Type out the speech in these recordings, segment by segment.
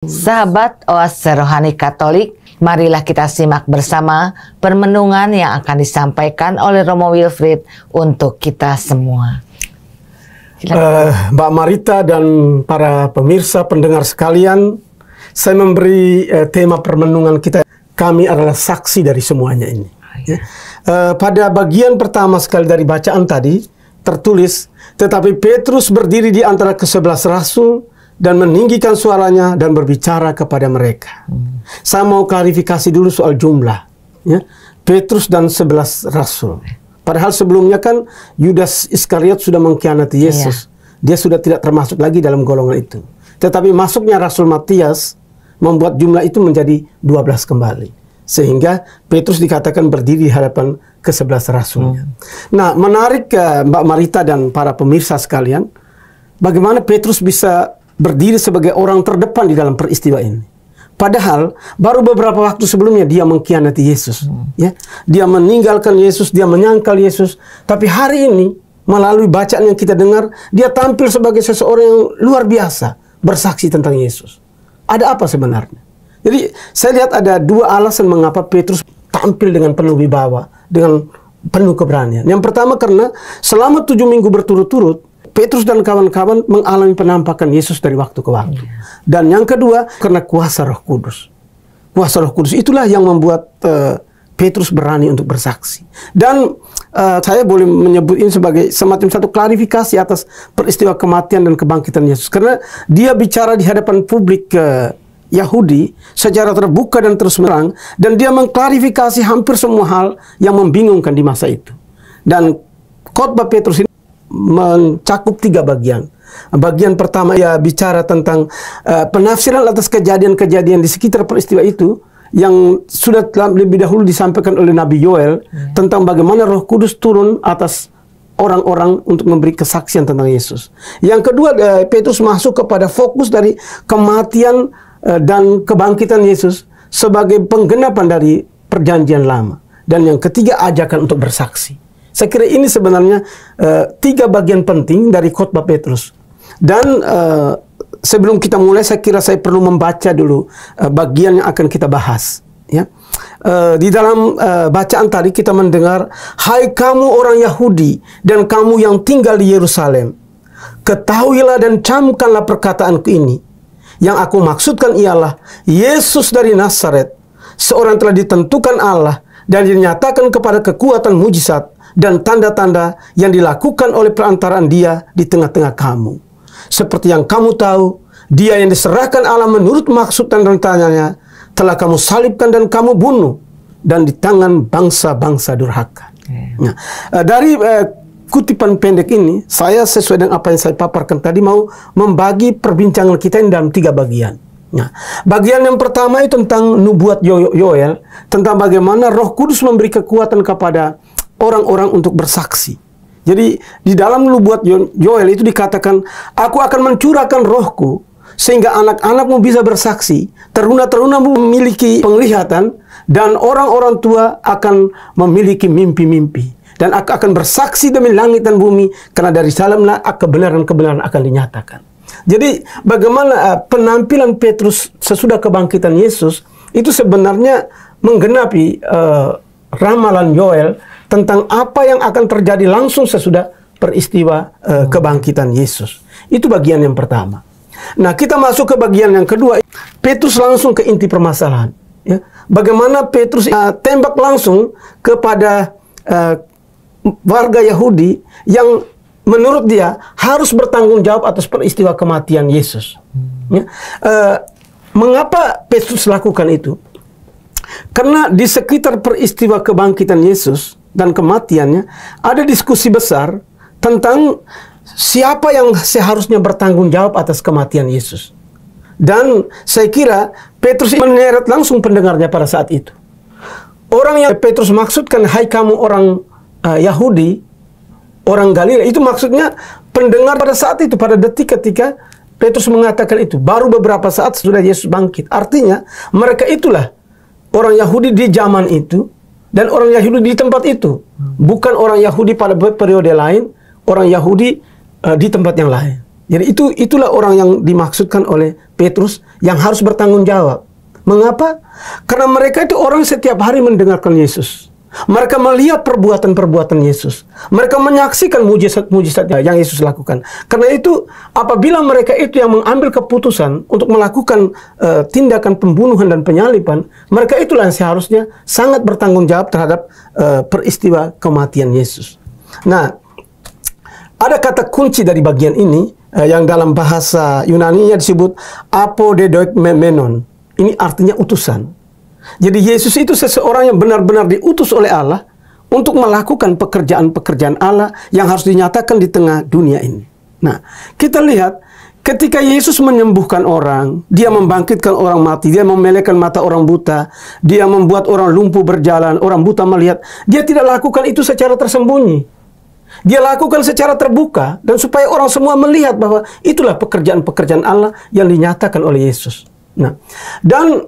Sahabat Oase Rohani Katolik, marilah kita simak bersama permenungan yang akan disampaikan oleh Romo Wilfried untuk kita semua. Mbak Marita dan para pemirsa pendengar sekalian, saya memberi tema permenungan kita, kami adalah saksi dari semuanya ini. Pada bagian pertama sekali dari bacaan tadi, tertulis, tetapi Petrus berdiri di antara ke-11 rasul, dan meninggikan suaranya dan berbicara kepada mereka. Saya mau klarifikasi dulu soal jumlah. Ya. Petrus dan 11 rasul. Padahal sebelumnya kan Yudas Iskariot sudah mengkhianati Yesus. Dia sudah tidak termasuk lagi dalam golongan itu. Tetapi masuknya Rasul Matias membuat jumlah itu menjadi 12 kembali. Sehingga Petrus dikatakan berdiri di hadapan ke-11 rasulnya. Nah, menarik Mbak Marita dan para pemirsa sekalian, bagaimana Petrus bisa berdiri sebagai orang terdepan di dalam peristiwa ini. Padahal baru beberapa waktu sebelumnya dia mengkhianati Yesus. Ya, dia meninggalkan Yesus, dia menyangkal Yesus. Tapi hari ini melalui bacaan yang kita dengar, dia tampil sebagai seseorang yang luar biasa bersaksi tentang Yesus. Ada apa sebenarnya? Jadi saya lihat ada dua alasan mengapa Petrus tampil dengan penuh wibawa, dengan penuh keberanian. Yang pertama karena selama 7 minggu berturut-turut Petrus dan kawan-kawan mengalami penampakan Yesus dari waktu ke waktu. Dan yang kedua, karena kuasa Roh Kudus. Kuasa Roh Kudus itulah yang membuat Petrus berani untuk bersaksi. Dan saya boleh menyebut ini sebagai semacam satu klarifikasi atas peristiwa kematian dan kebangkitan Yesus. Karena dia bicara di hadapan publik Yahudi secara terbuka dan terus terang. Dan dia mengklarifikasi hampir semua hal yang membingungkan di masa itu. Dan khotbah Petrus ini mencakup 3 bagian. Bagian pertama ia bicara tentang penafsiran atas kejadian-kejadian di sekitar peristiwa itu yang sudah lebih dahulu disampaikan oleh Nabi Yoel tentang bagaimana Roh Kudus turun atas orang-orang untuk memberi kesaksian tentang Yesus. Yang kedua, Petrus masuk kepada fokus dari kematian dan kebangkitan Yesus sebagai penggenapan dari perjanjian lama. Dan yang ketiga, ajakan untuk bersaksi. Saya kira ini sebenarnya 3 bagian penting dari khotbah Petrus. Dan sebelum kita mulai, saya kira saya perlu membaca dulu bagian yang akan kita bahas. Ya. Di dalam bacaan tadi kita mendengar, hai kamu orang Yahudi dan kamu yang tinggal di Yerusalem, ketahuilah dan camkanlah perkataanku ini. Yang aku maksudkan ialah Yesus dari Nazaret, seorang telah ditentukan Allah dan dinyatakan kepada kekuatan mujizat dan tanda-tanda yang dilakukan oleh perantaraan dia di tengah-tengah kamu. Seperti yang kamu tahu, dia yang diserahkan Allah menurut maksud dan rencananya telah kamu salibkan dan kamu bunuh dan di tangan bangsa-bangsa durhaka. Nah, dari kutipan pendek ini, saya sesuai dengan apa yang saya paparkan tadi mau membagi perbincangan kita ini dalam 3 bagian. Nah, bagian yang pertama itu tentang nubuat Yoel, tentang bagaimana Roh Kudus memberi kekuatan kepada orang-orang untuk bersaksi. Jadi di dalam nubuat Yoel itu dikatakan, aku akan mencurahkan rohku sehingga anak-anakmu bisa bersaksi, teruna-terunamu memiliki penglihatan, dan orang-orang tua akan memiliki mimpi-mimpi. Dan aku akan bersaksi demi langit dan bumi, karena dari dalamlah kebenaran-kebenaran akan dinyatakan. Jadi bagaimana penampilan Petrus sesudah kebangkitan Yesus itu sebenarnya menggenapi ramalan Yoel tentang apa yang akan terjadi langsung sesudah peristiwa kebangkitan Yesus. Itu bagian yang pertama. Nah, kita masuk ke bagian yang kedua. Petrus langsung ke inti permasalahan. Ya. Bagaimana Petrus tembak langsung kepada warga Yahudi yang menurut dia harus bertanggung jawab atas peristiwa kematian Yesus. Ya. Mengapa Petrus lakukan itu? Karena di sekitar peristiwa kebangkitan Yesus dan kematiannya ada diskusi besar tentang siapa yang seharusnya bertanggung jawab atas kematian Yesus. Dan saya kira Petrus menyeret langsung pendengarnya pada saat itu. Orang yang Petrus maksudkan, hai kamu orang Yahudi, orang Galilea, itu maksudnya pendengar pada saat itu, pada detik ketika Petrus mengatakan itu. Baru beberapa saat sudah Yesus bangkit. Artinya mereka itulah orang Yahudi di zaman itu dan orang Yahudi di tempat itu. Bukan orang Yahudi pada periode lain, orang Yahudi di tempat yang lain. Jadi itulah orang yang dimaksudkan oleh Petrus yang harus bertanggung jawab. Mengapa? Karena mereka itu orang setiap hari mendengarkan Yesus. Mereka melihat perbuatan-perbuatan Yesus. Mereka menyaksikan mujizat-mujizat yang Yesus lakukan. Karena itu, apabila mereka itu yang mengambil keputusan untuk melakukan tindakan pembunuhan dan penyaliban, mereka itulah yang seharusnya sangat bertanggung jawab terhadap peristiwa kematian Yesus. Nah, ada kata kunci dari bagian ini yang dalam bahasa Yunani-nya disebut apodedoikmenon. Ini artinya utusan. Jadi Yesus itu seseorang yang benar-benar diutus oleh Allah untuk melakukan pekerjaan-pekerjaan Allah yang harus dinyatakan di tengah dunia ini. Nah, kita lihat ketika Yesus menyembuhkan orang, dia membangkitkan orang mati, dia memelekkan mata orang buta, dia membuat orang lumpuh berjalan, orang buta melihat. Dia tidak lakukan itu secara tersembunyi. Dia lakukan secara terbuka dan supaya orang semua melihat bahwa itulah pekerjaan-pekerjaan Allah yang dinyatakan oleh Yesus. Nah, dan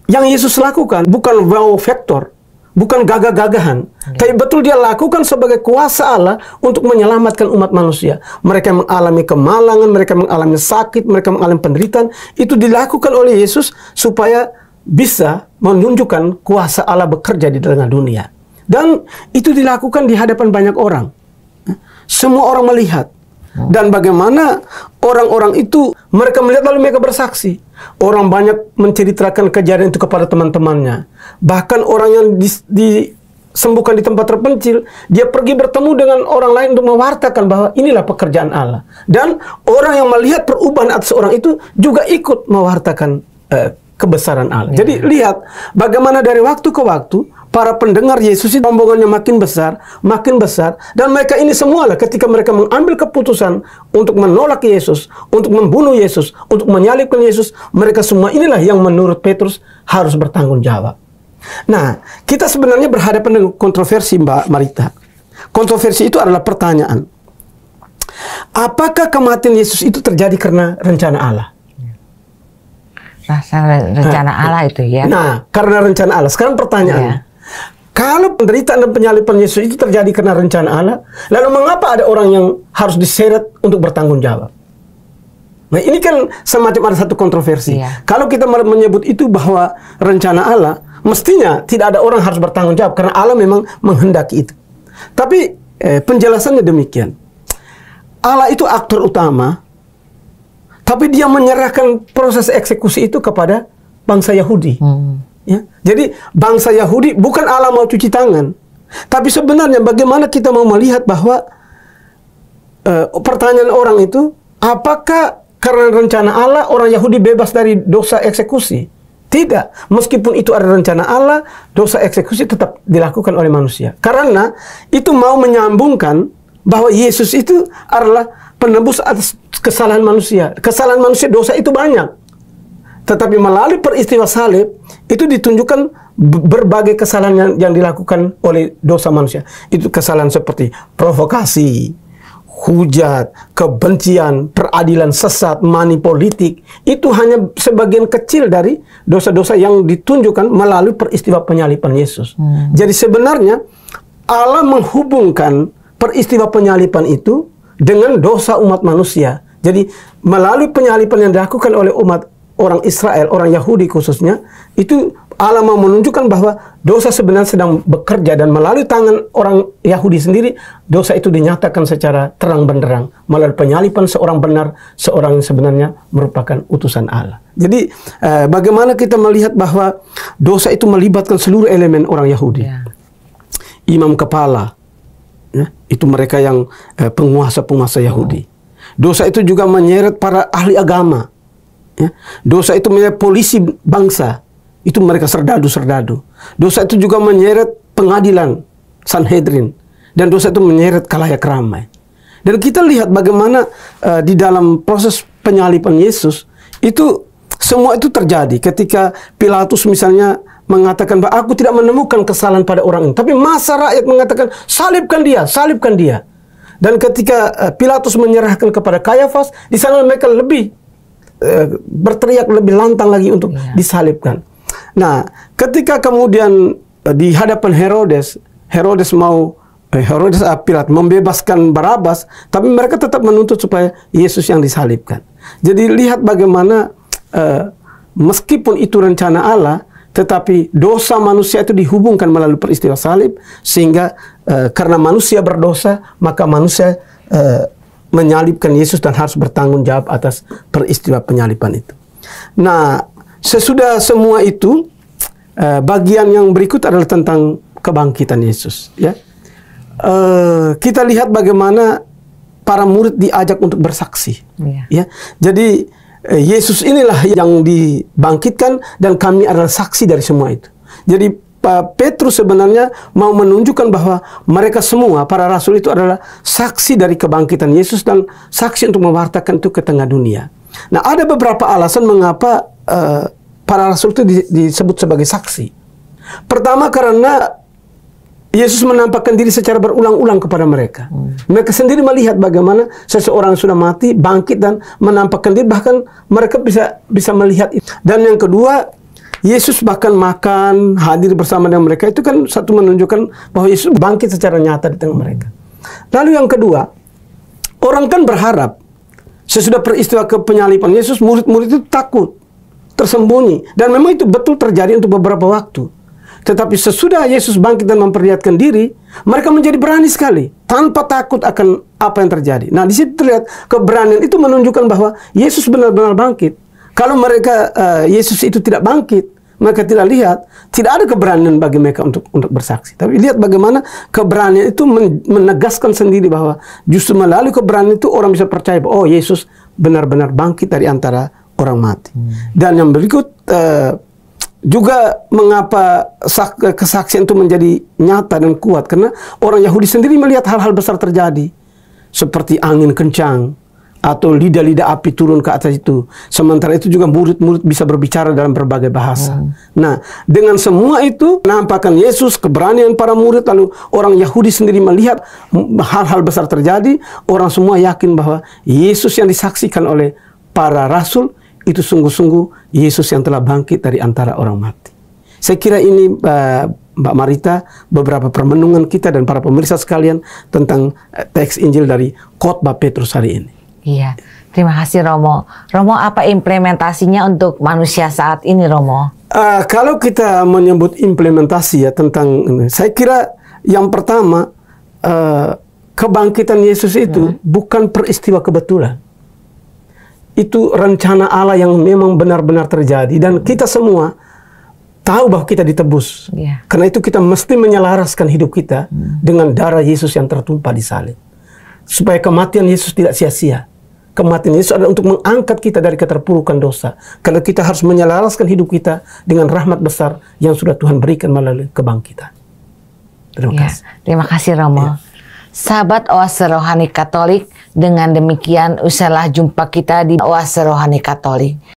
yang Yesus lakukan bukan wow factor, bukan gagah-gagahan, tapi betul dia lakukan sebagai kuasa Allah untuk menyelamatkan umat manusia. Mereka mengalami kemalangan, mereka mengalami sakit, mereka mengalami penderitaan. Itu dilakukan oleh Yesus supaya bisa menunjukkan kuasa Allah bekerja di tengah dunia. Dan itu dilakukan di hadapan banyak orang. Semua orang melihat. Dan bagaimana orang-orang itu, mereka melihat lalu mereka bersaksi. Orang banyak menceritakan kejadian itu kepada teman-temannya. Bahkan orang yang disembuhkan di tempat terpencil, dia pergi bertemu dengan orang lain untuk mewartakan bahwa inilah pekerjaan Allah. Dan orang yang melihat perubahan atas orang itu juga ikut mewartakan kebesaran Allah. Jadi lihat bagaimana dari waktu ke waktu para pendengar Yesus itu rombongannya makin besar, dan mereka ini semualah ketika mereka mengambil keputusan untuk menolak Yesus, untuk membunuh Yesus, untuk menyalibkan Yesus, mereka semua inilah yang menurut Petrus harus bertanggung jawab. Nah, kita sebenarnya berhadapan dengan kontroversi, Mbak Marita. Kontroversi itu adalah pertanyaan. Apakah kematian Yesus itu terjadi karena rencana Allah? Rencana Allah itu ya. Nah, karena rencana Allah. Sekarang pertanyaannya. Kalau penderitaan dan penyaliban Yesus itu terjadi karena rencana Allah, lalu mengapa ada orang yang harus diseret untuk bertanggung jawab? Nah, ini kan semacam ada satu kontroversi. Kalau kita menyebut itu bahwa rencana Allah, mestinya tidak ada orang harus bertanggung jawab karena Allah memang menghendaki itu. Tapi penjelasannya demikian. Allah itu aktor utama, tapi dia menyerahkan proses eksekusi itu kepada bangsa Yahudi. Ya. Jadi bangsa Yahudi bukan Allah mau cuci tangan, tapi sebenarnya bagaimana kita mau melihat bahwa pertanyaan orang itu, apakah karena rencana Allah orang Yahudi bebas dari dosa eksekusi? Tidak, meskipun itu ada rencana Allah, dosa eksekusi tetap dilakukan oleh manusia. Karena itu mau menyambungkan bahwa Yesus itu adalah penebus atas kesalahan manusia. Kesalahan manusia, dosa itu banyak. Tetapi melalui peristiwa salib, itu ditunjukkan berbagai kesalahan yang dilakukan oleh dosa manusia. Itu kesalahan seperti provokasi, hujat, kebencian, peradilan sesat, money politik. Itu hanya sebagian kecil dari dosa-dosa yang ditunjukkan melalui peristiwa penyaliban Yesus. Jadi sebenarnya Allah menghubungkan peristiwa penyaliban itu dengan dosa umat manusia. Jadi melalui penyaliban yang dilakukan oleh orang Israel, orang Yahudi khususnya, itu Allah mau menunjukkan bahwa dosa sebenarnya sedang bekerja, dan melalui tangan orang Yahudi sendiri, dosa itu dinyatakan secara terang benderang melalui penyaliban seorang benar, seorang yang sebenarnya merupakan utusan Allah. Jadi bagaimana kita melihat bahwa dosa itu melibatkan seluruh elemen orang Yahudi. Imam kepala, ya, itu mereka yang penguasa-penguasa Yahudi. Dosa itu juga menyeret para ahli agama. Ya. Dosa itu menyeret polisi bangsa, itu mereka serdadu-serdadu. Dosa itu juga menyeret pengadilan, Sanhedrin, dan dosa itu menyeret khalayak ramai. Dan kita lihat bagaimana di dalam proses penyaliban Yesus itu semua itu terjadi ketika Pilatus misalnya mengatakan bahwa aku tidak menemukan kesalahan pada orang ini, tapi massa rakyat mengatakan salibkan dia, salibkan dia. Dan ketika Pilatus menyerahkan kepada Kayafas, di sana mereka lebih berteriak lebih lantang lagi untuk disalibkan. Nah, ketika kemudian di hadapan Herodes mau Herodes Pilatus membebaskan Barabas, tapi mereka tetap menuntut supaya Yesus yang disalibkan. Jadi lihat bagaimana meskipun itu rencana Allah, tetapi dosa manusia itu dihubungkan melalui peristiwa salib, sehingga karena manusia berdosa, maka manusia menyalibkan Yesus dan harus bertanggung jawab atas peristiwa penyaliban itu. Nah, sesudah semua itu, bagian yang berikut adalah tentang kebangkitan Yesus. Ya, kita lihat bagaimana para murid diajak untuk bersaksi. Ya, jadi Yesus inilah yang dibangkitkan dan kami adalah saksi dari semua itu. Jadi Petrus sebenarnya mau menunjukkan bahwa mereka semua, para rasul itu adalah saksi dari kebangkitan Yesus dan saksi untuk mewartakan itu ke tengah dunia. Nah, ada beberapa alasan mengapa para rasul itu disebut sebagai saksi. Pertama, karena Yesus menampakkan diri secara berulang-ulang kepada mereka. Mereka sendiri melihat bagaimana seseorang sudah mati, bangkit dan menampakkan diri. Bahkan mereka bisa melihat itu. Dan yang kedua, Yesus bahkan makan, hadir bersama dengan mereka. Itu kan satu menunjukkan bahwa Yesus bangkit secara nyata di tengah mereka. Lalu yang kedua, orang kan berharap sesudah peristiwa penyaliban Yesus, murid-murid itu takut, tersembunyi. Dan memang itu betul terjadi untuk beberapa waktu. Tetapi sesudah Yesus bangkit dan memperlihatkan diri, mereka menjadi berani sekali, tanpa takut akan apa yang terjadi. Nah, di situ terlihat keberanian itu menunjukkan bahwa Yesus benar-benar bangkit. Kalau mereka Yesus itu tidak bangkit, mereka tidak lihat, tidak ada keberanian bagi mereka untuk bersaksi. Tapi lihat bagaimana keberanian itu menegaskan sendiri bahwa justru melalui keberanian itu orang bisa percaya bahwa Yesus benar-benar bangkit dari antara orang mati. Dan yang berikut, juga mengapa kesaksian itu menjadi nyata dan kuat, karena orang Yahudi sendiri melihat hal-hal besar terjadi, seperti angin kencang atau lidah-lidah api turun ke atas itu. Sementara itu juga murid-murid bisa berbicara dalam berbagai bahasa. Nah, dengan semua itu nampakkan Yesus, keberanian para murid, lalu orang Yahudi sendiri melihat hal-hal besar terjadi. Orang semua yakin bahwa Yesus yang disaksikan oleh para rasul itu sungguh-sungguh Yesus yang telah bangkit dari antara orang mati. Saya kira ini Mbak Marita, beberapa permenungan kita dan para pemirsa sekalian tentang teks Injil dari khotbah Petrus hari ini. Iya, terima kasih Romo. Romo, apa implementasinya untuk manusia saat ini, Romo? Kalau kita menyebut implementasi ya tentang ini, saya kira yang pertama, kebangkitan Yesus itu bukan peristiwa kebetulan. Itu rencana Allah yang memang benar-benar terjadi. Dan kita semua tahu bahwa kita ditebus. Karena itu kita mesti menyelaraskan hidup kita dengan darah Yesus yang tertumpah di salib. Supaya kematian Yesus tidak sia-sia. Kematian Yesus adalah untuk mengangkat kita dari keterpurukan dosa. Karena kita harus menyelaraskan hidup kita dengan rahmat besar yang sudah Tuhan berikan melalui kebangkitan. Terima kasih. Terima kasih Romo. Sahabat Oase Rohani Katolik, dengan demikian usailah jumpa kita di Oase Rohani Katolik.